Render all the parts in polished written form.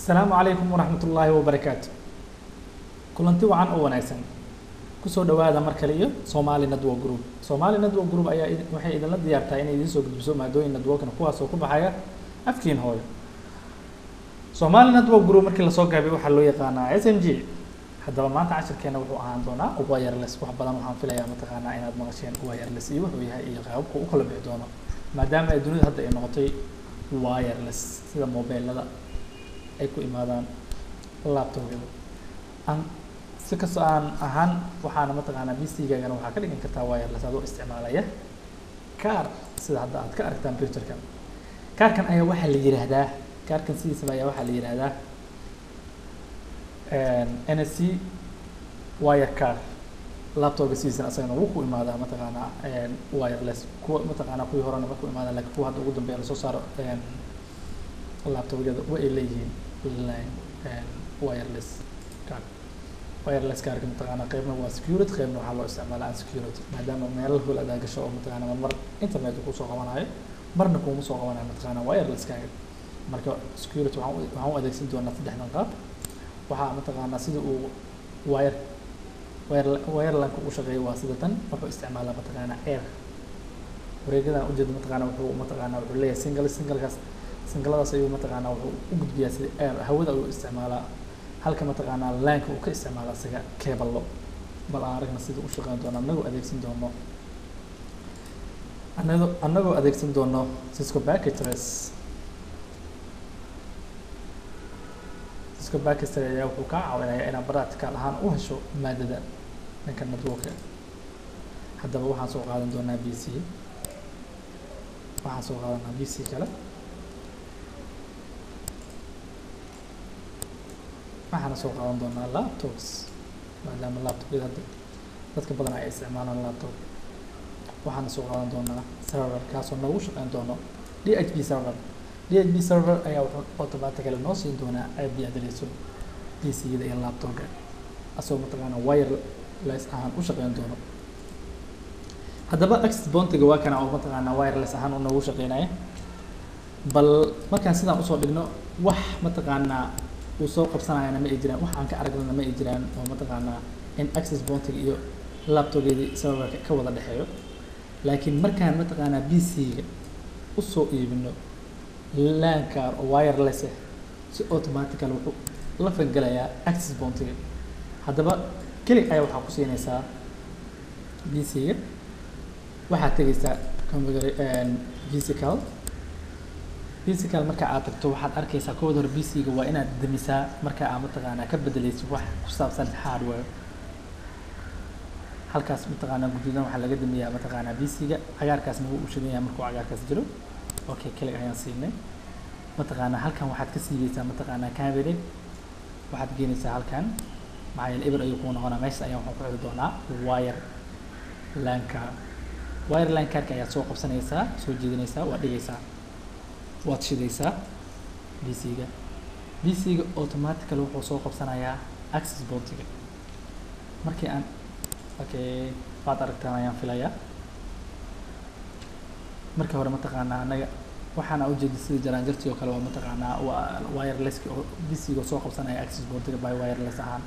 السلام عليكم ورحمة الله وبركاته. كلنتي وعن أو وناكسن كسر دواء مر كليه Somali Network Group. Somali Network Group أي waxay idin la diyaartaa inay idin soo gudbiso maadooyin network kuwaas oo ku baxaya afkiin hooyo. Somali Network Group markii la soo gaabay waxa loo yaqaanaa SMG. haddaba maanta casharkeena wuxuu ahaan doonaa wireless wax badan waxaan filayaa mataqaanaa inaad maqasheen wireless iyo wuxuu yahay iyo qaababka uu kala bixi doono maadaama ay dunida hadda ay noqotay wireless sida mobilada ay ku imaadaan laptop-yada aan si kastoo aan ahaan waxaana mataqaanaa PC-gaagana waxaa ka dhigan kartaa wireless adoo isticmaalaya kaar sida hadda aad ka aragtaan picture-kan kaarkan ayaa waxaa la yiraahdaa kaarkan sidiisaba ayaa waxaa la yiraahdaa NSC wire card laptop-ga sidiisana asagana wuu ku imaadaa mataqaanaa wireless kuwa mataqaanaa kuwii horena ma ku imaadaan laakiin kuwa hadda ugu dambeeya lasoo saaro laptop-yada waa ay leeyihiin wireless card wireless card mataqaanaa qaybna waa security qaybna waxaa loo isticmaalaa unsecurity maadaama meelo hol adaa gasho oo mataqaanaa mar internet uu soo qabanayo marna kuuma soo qabanayo mataqaanaa wireless card marka security waxaan u adeegsan doonaa saddexdan qaab waxaa mataqaanaa sida uu wirelanka u shaqeeyo waa sida tan wuxuu isticmaalaa mataqaanaa air wareegadan ujeeda mataqaanaa wuxuu leeyahay singladaas ayuu mataqaanaa wuxuu u gudbiyaa sida air hawada ayuu isticmaalaa halka mataqaanaa laanka uu ka isticmaalaa isaga cable bal aan aragna sida u shaqeyn doono annagoo adeegsan doono Cisco packet trace packet trace ayaa wuxuu kaa caawinayaa inaad practical ahaan u hesho maadada dhanka network haddaba waxaan soo qaadan doonaa PC kale waxaan soo qaadan doonaa laptops maadaama laptop-yada hadda dadka badan ay isticmaalaan laptop waxaan soo qaadan doonaa server kaasoo noogu shaqeyn doono DHB server ayaa wuxuu automatically noo siin doonaa IP address PC-da iyo laptop-ka asoo mataqaanaa wireless ahaan u shaqeyn doono haddaba access point-ga waa kana oo mataqaanaa wireless ahaan noogu shaqeynaya bal markaan sidaan usoo dhigno wax mataqaanaa uu soo qabsanayana ma ay jiraan wax aan ka aragnana ma ay jiraan oo mataqaanaa in access point-ga iyo laptop-geedii serverka ka wada dhexeeyo laakiin markaan mataqaanaa PC-ga usoo iibino LAN card oo wireless ah si automatically wuxuu la falgalayaa access point-ga haddaba kaliya ayaa waxaa ku siinaysaa PC-ga waxaad tegaysaa physical marka aad tagto waxaad arkaysaa kooda hore PC-ga waa inaad damisaa marka aad mataqaanaa ka bedelayso wax ku saabsan hardware halkaas mataqaanaa guduudan waxaa laga damiyaa mataqaanaa PC-ga cagaarkaasna wuu u shidan yahay markuu cagaarkaas jiro okay kaliya ayaan siinay mataqaanaa halkan waxaad ka siibeysaa mataqaanaa cabinet waxaad geenaysaa halkan maxaa yeelay eber ayuu ku noqonaa meesha ayaan waxaan ku xiri doonaa wire LAN card ayaa soo qabsanaysaa soo jeedinaysaa waa dhigaysaa waad shidaysaa PC-ga automatically wuxuu soo qabsanayaa access point-ga markii aan okay waad aragtaan ayaan filayaa markii hore mataqaanaa anaga waxaana u jeedin sida jaraanjartii oo kale waa mataqaanaa waa wireless oo PC-ga soo qabsanaya access point-ga by wireless ahaan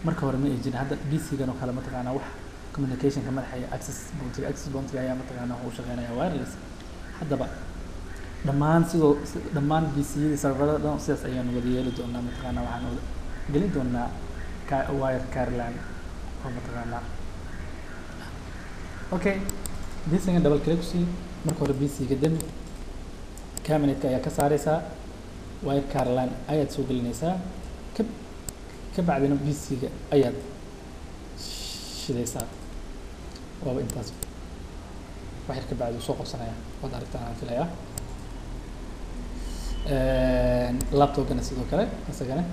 marka hore ma ay jirin hadda PC-gan oo kale mataqaanaa wax communication ka madaxaya access point-ga ayaa mataqaanaa wuxuu shaqeynayaa wireless haddaba dhammaan PC-yada serverada dhan sidaas ayaan wada yeeli doonaa mataqaanaa waxaan wada gelin doonaa wire card LAN oo mataqaanaa okay PC-ga double click si marka hore PC-ga dami cabinet-ka ayaa ka saaraysaa wire card LAN ayaad soo gelinaysaa ka bacdina PC-ga ayaad shidaysaa waaba intaas waxyar ka bacdi soo qabsanaya waad aragtaan aan filayaa laptop-gana sidoo kale isagana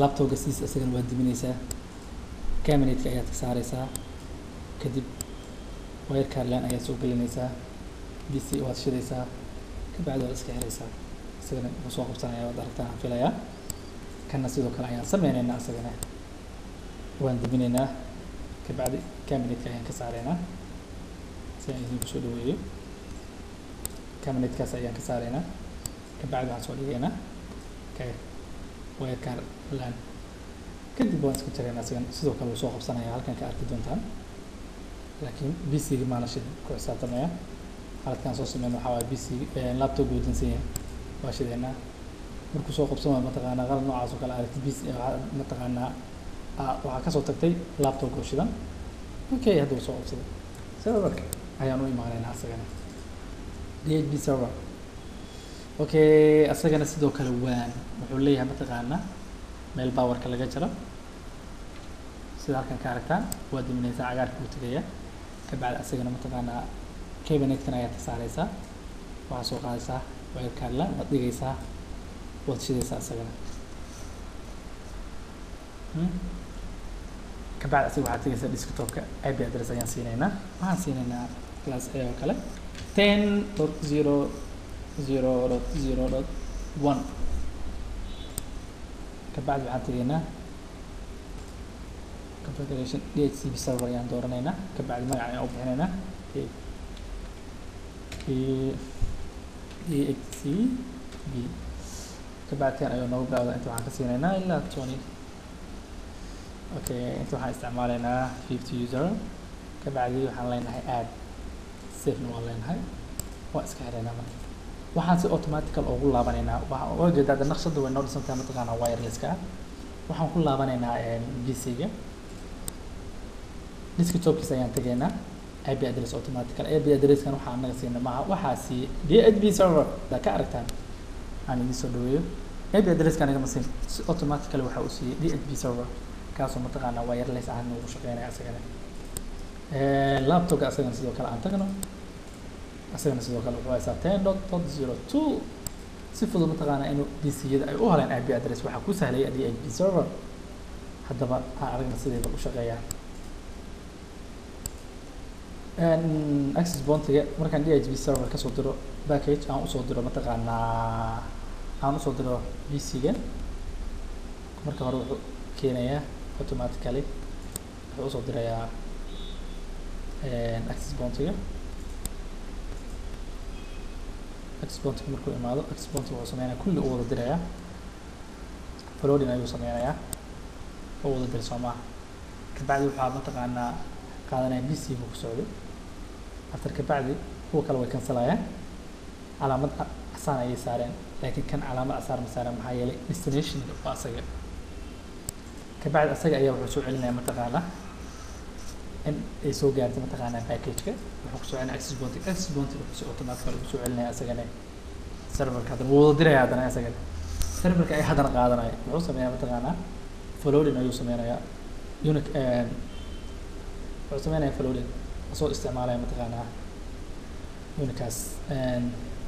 laptop-ga sidiisa isagana waad diminaysaa cabinet-ka ayaad ka saaraysaa kadib wire card LAN ayaad soo gelinaysaa PC waad shidaysaa ka bacdi waad iska xiraysaa isagana wuu soo qabsanaya waad aragtaan aan filayaa kana sidoo kale ayaan sameynaynaa isagana waan diminaynaa ka bacdi cabinet-ka ayaan ka saaraynaa si aan idinku soo dhaweeyo cabinet-kaas ayaan ka saaraynaa ka bacdi waxaan soo dhigaynaa wirekaan lan kadib waan iska jaraynaa asigan sidoo kale wuu soo qabsanaya halkan ka arki doontaan laakiin PC-ga maana shidin ku xisaabtamaya halkan soo sameyno waxaa waaye PC laptop uu dansan yahay waa shideynaa markuu soo qabsamo mataqaanaa qalab noocaas oo kale aragti PC mataqaanaa waxaa kasoo tagtay laptop oo shidan okay hadda wuu soo qabsaday serverka ayaan u imaanaynaa asagana DHB server okay asagana sidoo kale waan wuxuu leeyahay mataqaanaa meel powerka laga jaro sida halkan ka aragtaan waa diminaysaa cagaarka uu tegaya kabacdi asagana mataqaanaa cabinetkan ayaad ka saaraysaa waxaa soo qaadaysaa wirekaan la waad dhigaysaa waad shidaysaa asagana kabacdi asiga waxaad tegaysaa desktopka IP address ayaan siinaynaa waxaan siinaynaa class A oo kale 10.0.0.1 kabacdi waxaan tegaynaa configuration DHCP server ayaan dooranaynaa kabacdi magaca ayaan u bixinaynaa DHCP kabacdi kan ayuu noogu bilaawda inta waxaan ka siinaynaa ilaa 20 okay inta waxaan isticmaalaynaa 50 user kabacdi waxaan leenahay add save waan leenahay waan iska xiraynaa marka waxaan si automatical ugu laabanaynaa waxaan uga jeedaa naqshada way noo dhisantahay mataqaanaa wireless-ka waxaan ku laabanaynaa PC-ga desktopkiisa ayaan tegaynaa IP address automatical IP address-kan waxaa anaga siina maaha waxaa siiyey DHB server da ka aragtaan aan idin soo dhaweeyo IP address-kan igama siin si automatically waxa uu siiyey DHB server kaasoo mataqaanaa wireless ahaan ugu shaqeynaya asagana laptopka asagana sidoo kale aan tagno asagana sidoo kale wuxuu haysaa 10.0.2 si fudud mataqaanaa inuu PC-yada ay u helaan IP address waxaa ku sahlaya DHB server haddaba aan aragna sideeda u shaqeeyaa access point-ga markaan DHB server kasoo diro package aan usoo diro mataqaanaa aan usoo diro PC-ga marka hore wuxuu keenayaa automatically wuxuu usoo dirayaa access point-ga access point-ga markuu imaado access point-ga wuxuu sameynayaa kulli u wada dirayaa forwarding ayuu sameynayaa oo wada dir Soomaa kabacdi waxaa mataqaanaa qaadanaya PC-ga ku socdo after kabacdi kuwa kale way cancelayaan calaamad asaan ayay saareen laakiin kan calaamad asaar ma saaran maxaa yeelay destination waa asaga kabacdi asaga ayaa wuxuu soo celinaya mataqaanaa in ay soo gaartay mataqaanaa package-ka wuxuu ku soo celinaya access point-ga wuxuu automatically ku soo celinaya asagana serverka haddana wuu wada diraya haddana asagana serverka ay haddana qaadanaya wuxuu sameeyaa mataqaanaa forwarding ayuu sameynayaa unit wuxuu sameynayaa forwarding asoo isticmaalaya mataqaanaa unitkaas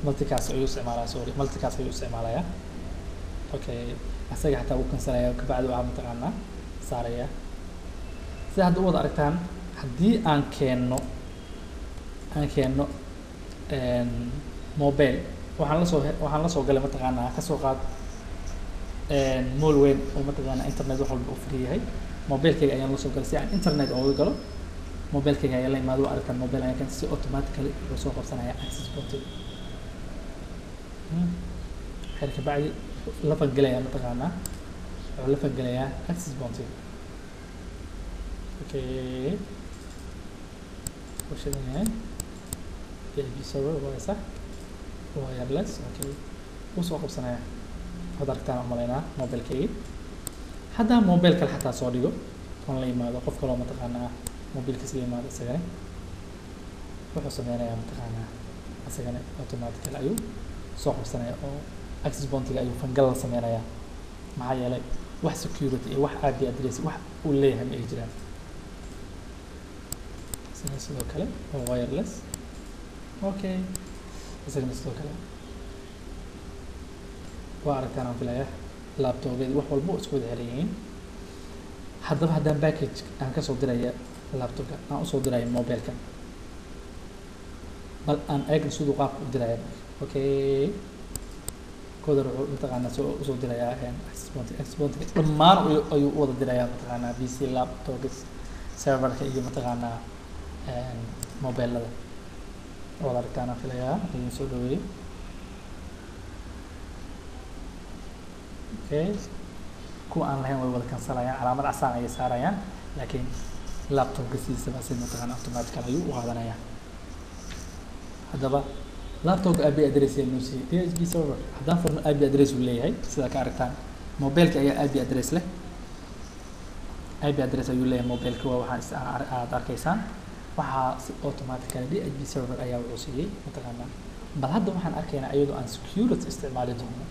multicast ayuu isticmaalaya sorry multicast ayuu isticmaalaya okay asaga xataa wuu kansalaya kabacdi waxaa mataqaanaa saaraya sida hadda u wada aragtaan haddii aan keenno mobile waxaan la soo galay mataqaanaa kasoo qaad mall weyn oo mataqaanaa internet wax walba u free yahay mobilkayga ayaan la soo galay si aan internet ooga galo mobilkayga ayaa la imaado aragtaan mobile ayaan kan si automatically wuxuu soo qabsanaya access point-ga xer kabacdi la falgelaya mataqaanaa wuxuu la falgelayaa access point-ga okay وشدنا DHB server waa sax wireless okay وسoo qabsanaya hadartaan umaleynaa mobilkayga hadda mobilka xataa soo dhigo on la imaado qof kale oo mataqaanaa mobilkiisa la imaado isagana wuxuu sameynayaa mataqaanaa isagana automatically ayuu soo qabsanaya oo access point-ga ayuu fangal sameynayaa maxaa yeelay wax security iyo wax IP address wax uu leeyahay ma ay jiraan sidoo kale oo wireless okay isagana sidoo kale waa aragtaan aan filaya laptop-geeda wax walba oo isku wada xiran yihiin haddaba haddaan package aan kasoo diraya laptopka aan usoo diraya mobilka bal aan eegna siduu qaabka u diraya okay kooda wuxuu mataqaanaa soo usoo dirayaa access point-ga dhammaan ayuu u wada dirayaa mataqaanaa PC laptop serverka iyo mataqaanaa mobilada wada aragtaan aan filayaa idin soo dhaweeyey okay kuwa aan lahayn way wada kansalayaan calaamad casaan ayay saarayaan laakiin laptopka sidiisaba si mataqaana automatically ayuu u qaadanayaa haddaba laptopka IP address ee noo siiyey DHB server haddaan furno IP address uu leeyahay sida ka aragtaan mobilka ayaa IP address leh IP address ayuu leeyahay mobilka waa waxaan aad arkaysaan waxaa si automatically DHB server ayaa wuxuu siiyey mataqaana bal hadda waxaan arkaynaa iyadoo aan security isticmaali doono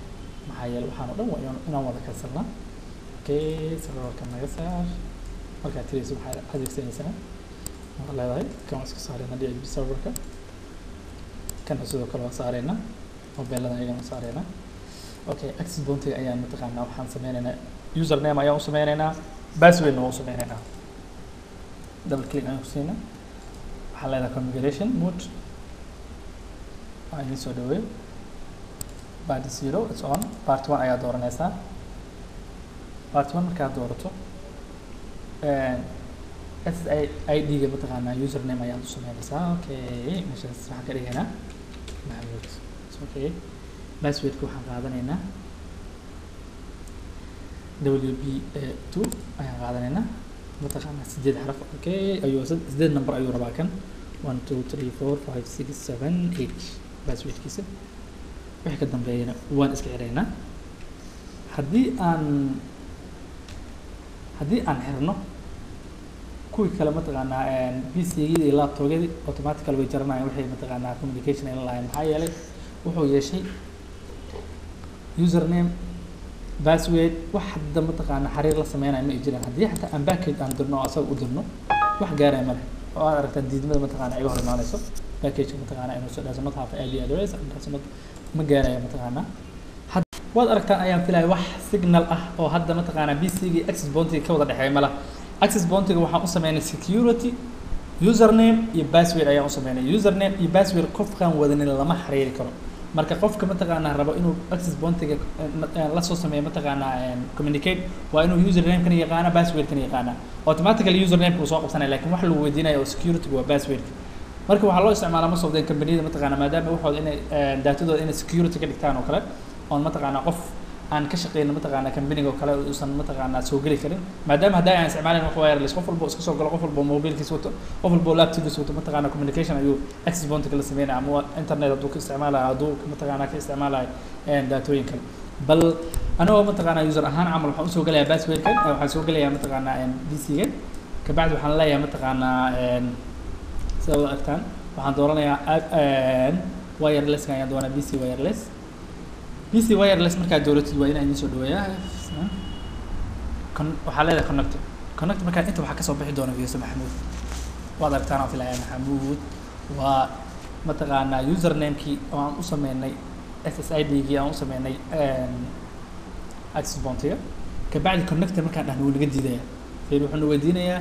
maxaa yeelay waxaan oo dhan waa inaan wada kansalnaa okay serverka naga saar markaa tirayso waxaad adeegsanaysaa waxaad leedahay kan iska saarayna DHB serverka kan sidoo kale waa saaraynaa mobiladan ayagana saaraynaa okay access point ayaan mataqaanaa waxaan sameynaynaa username ayaan u sameynaynaa passwordna waa u sameynaynaa double click ayaan ku siinaa waxaan leedahay configuration mode ayaan soo dhaweeyo part 0 it's on part 1 ayaa dooranaysaa part 1 markaad doorato SSID ga mataqaanaa username ayaad u sameynaysaa okay meeshaas waxaan ka dhigaynaa maxamuud okay passwordka waxaan qaadanaynaa WB2 ayaan qaadanaynaa mataqaanaa 8 xaraf okay ayuu 8 number ayuu rabaa kan 1 2 3 4 5 6 7 8 passwordkiisa wixii ka dambeeyana waan iska xiraynaa haddii aan xirno kuwii kale mataqaanaa PC-gii iyo laptop-gii automatically way jaranayaan wixii mataqaanaa communication ay lahayn maxaa yeelay wuxuu yeeshay username password wax hadda mataqaanaa xiriir la sameynayo ma jiraan haddii xataa aan package aan dirno oo asaga u dirno wax gaaraya ma leh oo aad aragtaa diidmada mataqaanaa iga hor imaanayso package mataqaanaa inuu does not have IP address and does not ma gaaraya mataqaanaa waad aragtaan ayaan filayaa wax signal ah oo hadda mataqaanaa PC-gii access point-ga ka wada dhexeeya ma laha access point-ga waxaan u sameynay security username iyo password ayaan u sameynay username iyo password qofkaan wadanin lama xiriiri karo marka qofka mataqaanaa rabo inuu access point-ga la soo sameeyo mataqaanaa communicate waa inuu username kan yaqaana password kan yaqaana automatically username uu soo qabsanaya laakiin wax lagu weydiinayo oo security waa password marka waxaa loo isticmaalaa ma soo kambaniyada mataqaanaa maadaama waxooda inay datadooda inay security ka dhigtaan oo kale oon mataqaanaa qof aan ka shaqeyno mataqaanaa kambaniga oo kale uusan mataqaanaa soo geli karin maadaama hadda aan isticmaalin wax wireless qof walba iska soo galo qof walba mobilkiisa wato qof walba laptopkiisa wato mataqaanaa communication ayuu access point la sameynaya ama internet hadduu ka isticmaalayo hadduu mataqaanaa ka isticmaalayo daatooyin kale bal anagoo mataqaanaa user ahaan camal waxaan usoo gelayaa passwordkan waxaan soo gelayaa mataqaanaa PC-ga kabacdi waxaan leeyahay mataqaanaa sida wada aragtaan waxaan dooranayaa wireless-ka ayaan doonaa PC wireless markaad dooratid waa inaan idin soo dhaweeyaa waxaa leedahay connect markaa inta waxaa kasoo bixi doona fiirso maxamuud waad aragtaan aan filayaa maxamuud waa mataqaanaa username-kii oo aan u sameynay SSID-gii aan u sameynay access point-ga kabacdi connector markaan dhahno wuu naga diidaya fiir wuxuu na weydiinayaa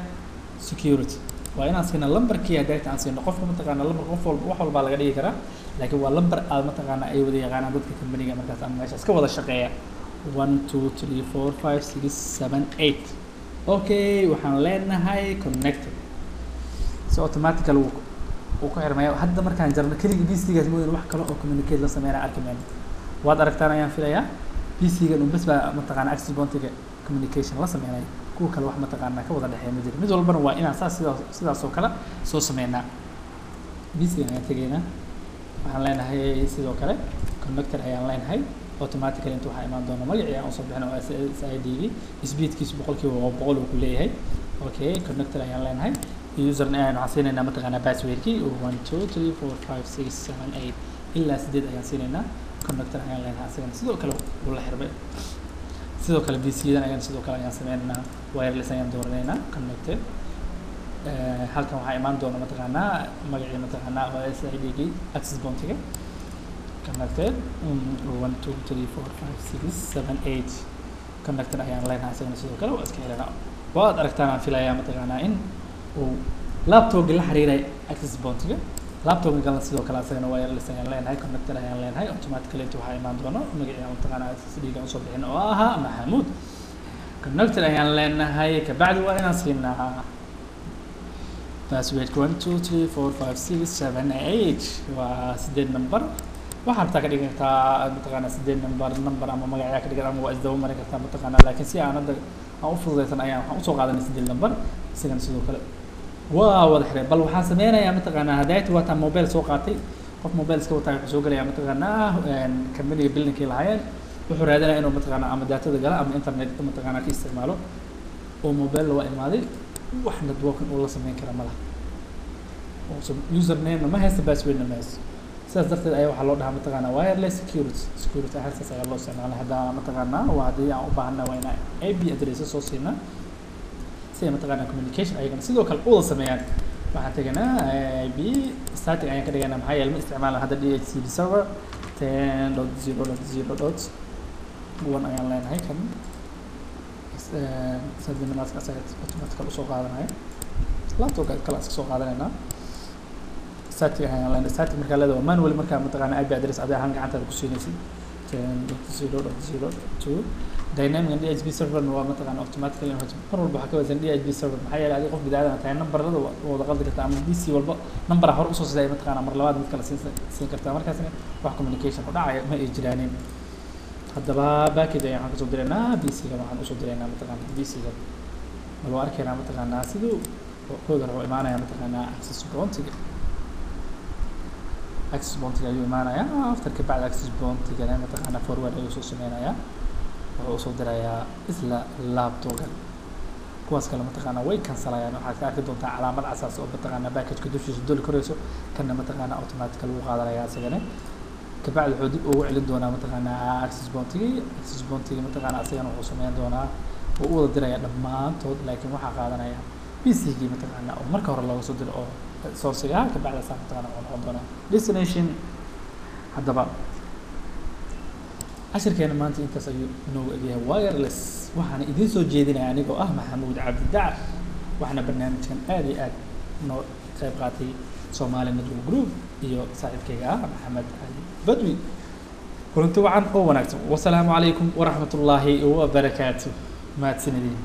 security waa inaan siina lambarkii hadayta aan siino qofka mataqaanaa lambar qof walba wax walbaa laga dhigi karaa laakiin waa lambar aad mataqaanaa ay wada yaqaanaan dadka kambaniga markaas ama meeshaas ka wada shaqeeya 1 2 3 4 5 6 7 8 okay waxaan leenahay connected so automatically uu ku xirmaya hadda markaan jarno kaliya PC-gaas mooyaan wax kale oo communicate la sameeyaa arkimayno waad aragtaan ayaan filayaa PC-ga uu bas baa mataqaanaa access point-ga communication la sameeyaa kuwa kale wax mataqaanaa ka wada dhexeeya ma jiro mid walbana waa inaan sidaas oo kale soo sameynaa PC-ga ayaan tegaynaa waxaan leenahay sidoo kale connector ayaan leenahay automatically inta waxaa imaan doona magacii aan usoo bixino oo SSID-gii speedkiisu boqolkiiba waa 100 uu ku leeyahay okay connector ayaan leenahay username waxaan siinaynaa mataqaanaa passwordkii 1 2 3 4 5 6 7 8 ilaa 8 ayaan siinaynaa connector ayaan leenahay asagana sidoo kale uu la xirmay sidoo kale PC-dan ayaan sidoo kale ayaan sameynaynaa wireless ayaan dooranaynaa connected halkan waxaa imaan doona mataqaanaa magacii mataqaanaa oo SSID-gii access point-ga connected 1 2 3 4 5 6 7 8 connected ayaan leenahay asagana sidoo kale waa iska helanaa waad aragtaan aan filayaa mataqaanaa in uu laptop-ga la xiriiray access point-ga laptop-ga kalena sidoo kale asagana wireless ayaan leenahay connected ayaan leenahay automatically inta waxaa imaan doona magacii mataqaanaa SSD-ga usoo bixin oo ahaa maxamuud connected ayaan leenahay kabacdi waa inaan siinaa password 1 2 3 4 5 6 7 8 waa 8 number waxaan taa ka dhigan kartaa mataqaanaa 8 number ama magacyo ka dhigan ama waa isdaba marin kartaa mataqaanaa laakiin si aan hadda aan u fududeysan ayaan waxaan usoo qaadanay 8 number sidan sidoo kale waa wada xiray bal waxaan sameynayaa mataqaanaa hadaayta waataan mobile soo qaatay qof mobile iska wataa wuxuu soo galayaa mataqaanaa company buildingkii lahaayeen wuxuu raadinayaa inuu mataqaanaa ama daatada gala ama internet mataqaanaa ka isticmaalo oo mobile waa imaaday wax networking uu la sameyn kara malaha oo username ma haysto password ma haysto sidaas darteed ayaa waxaa loo dhahaa mataqaanaa wireless security ahaantaas ayaa loo isticmaalaa hadda mataqaanaa waa haddii aan u baahanaa waa inaan IP address soo siinaa si mataqaanaa communication ayagana sidoo kale u wada sameeyaan waxaan teganaa IP static ayaan ka dhiganaa maxaa yeelay ma isticmaalaan hadda DHCP server 10.0.0.1 ayaan leenahay kan saddeminaadka asaga automatically usoo qaadanaya laptopka kala iska soo qaadanaynaa static ayaan leenahay static markaa leedahay manually markaa mataqaanaa IP address adiga ahaan gacantaada ku siinaysid 10.0.0.2 dynamic DHCP server waa mataqaanaa automatically mar walba waxaa ka wanaagsan DHCP server maxaa yeelay adiga qof bidaadan tahay numberada wada qaldi karta ama DC walba number hore usoo siday mataqaanaa mar labaad mid kale siin kartaa markaasna wax communication u dhacaya ma ay jiraanin haddaba backend ayaan kasoo diraynaa PC-ga waxaan usoo diraynaa mataqaanaa PC-ga loo arkaynaa mataqaanaa siduu kooda rabo imaanaya mataqaanaa access point-ga ayuu imaanayaa afterka bacda access point-ga mataqaanaa forward ayuu soo sameynayaa wuxuu usoo dirayaa isla laptopga kuwaas kale mataqaanaa way cancelayaan waxaad ka arki doontaa calaamad casaas oo mataqaanaa package-ka dushiisa dul korayso kana mataqaanaa automatically lagu qaadanayaa isagana kabacdi wuxuu dib ugu celin doonaa mataqaanaa access point-ga mataqaanaa asagana wuxuu sameyn doonaa oo u wada diraya dhammaantood laakiin waxaa qaadanaya PC-gii mataqaanaa oo marka hore looga soo diro oo source-ga kabacdi asaa mataqaanaa wuxuu noqon doonaa destination haddaba cashirkeena maanta intaas ayuu inoogu egyahay wireless waxaana idiin soo jeedinaya anigoo ah maxamuud cabdidacar waxaana barnaamijkan aad iyo aad noo qayb qaatay Somali Network Group iyo saaxiibkayga ah Maxamed Ali Badwi kulanti wacan oo wanaagsan wassalaamu calaykum waraxmatullaahi wabarakaatuh mahadsanidin